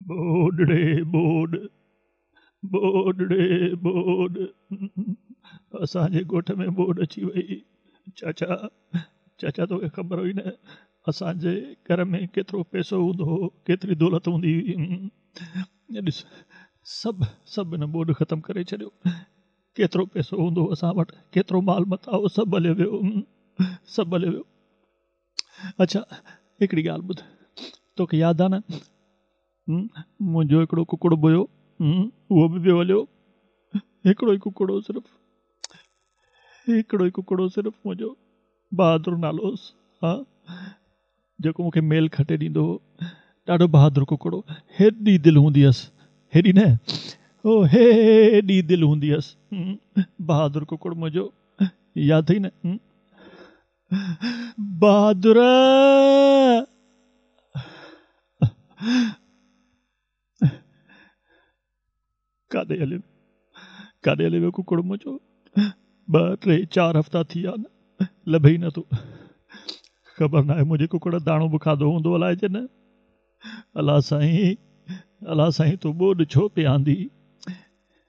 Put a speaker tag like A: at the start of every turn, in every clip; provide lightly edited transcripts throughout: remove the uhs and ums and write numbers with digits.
A: बोडड़े board बोडड़े board असांजे ॻोठ में बोड अची वई। चाचा चाचा तोखे ख़बर हुई न असांजे घर में केतिरो पैसो हूंदो हो, केतिरी दौलत हूंदी हुई। ॾिस सभु हिन बोड ख़तमु करे छॾियो। केतिरो पैसो हूंदो असां वटि, केतिरो माल मता हो, सभु हलियो वियो, सभु हलियो वियो। अच्छा हिकिड़ी ॻाल्हि ॿुध, तोखे यादि आहे न मुंहिंजो हिकिड़ो कुकुड़ हुयो, उहो बि वियो हलियो। हिकिड़ो ई कुकुड़ हो सिर्फ़ु, हिकिड़ो ई कुकुड़ हो सिर्फ़ु मुंहिंजो, बहादुर नालो हुउसि। हा, जेको मूंखे मेल खटे ॾींदो हो। ॾाढो बहादुर कुकुड़ हो, हेॾी दिलि हूंदी हुअसि, हेॾी न ओ हेॾी दिलि हूंदी हुअसि। बहादुर कुकुड़ मुंहिंजो, यादि अथई न? बहादुर काॾे हलियो, काॾे हलियो वियो कुकुड़ मुंहिंजो? 2, 3, 4 हफ़्ता थी विया न, लभे ई नथो। ख़बर न आहे मुंहिंजे कुकुड़ दाणो बि खाधो हूंदो अलाए न। अला साईं तूं बोड छो पे आंदी?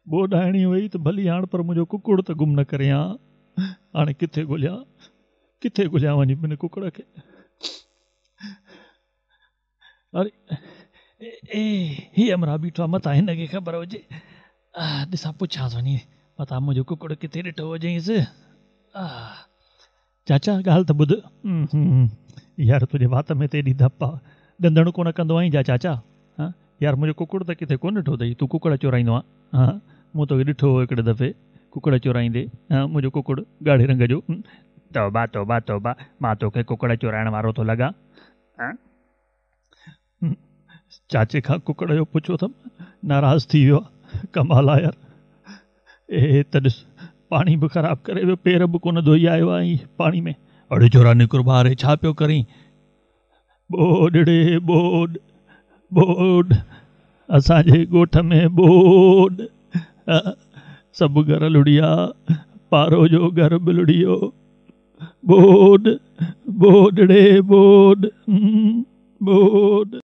A: बोड आइणी हुई त भली हाण, पर मुंहिंजो कुकुड़ त गुम न करे आ। हाणे किथे ॻोल्हियां वञी हिन कुकुड़ खे? अरे ही अमरा बीठो आहे मथां, हिन खे ख़बर हुजे। ॾिसां पुछांसि वञी मथां मुंहिंजो कुकुड़ किथे ॾिठो हुजेसि। चाचा ॻाल्हि त ॿुध। यार तुंहिंजे वात में त एॾी धप आहे, ॾंदण कोन कंदो आहीं छा चाचा? हा यार मुंहिंजो कुकुड़ त किथे कोन ॾिठो अथई, तूं कुकुड़ चोराईंदो आहे? हा मूं तोखे ॾिठो हो हिकिड़े दफ़े कुकुड़ चोराईंदे। हा मुंहिंजो कुकुड़ ॻाढ़े रंग जो। तौबा तौबा तौबा, मां तोखे कुकुड़ चोराइण वारो थो लॻां? चाचे खां कुकुड़ जो पुछो अथमि, नाराज़ थी वियो आहे। कमाल आहे यार। त ॾिस पाणी बि ख़राबु करे वियो, पेर बि कोन धोई आयो आहे पाणी में। अड़े चोरा निकुर ॿार, छा पियो करीं? बोडड़े बोड बोड असांजे ॻोठ में बोड, सभु घर लुड़िया, पारो जो घर बि लुड़ियो। बोड बोडड़े बोड बोड।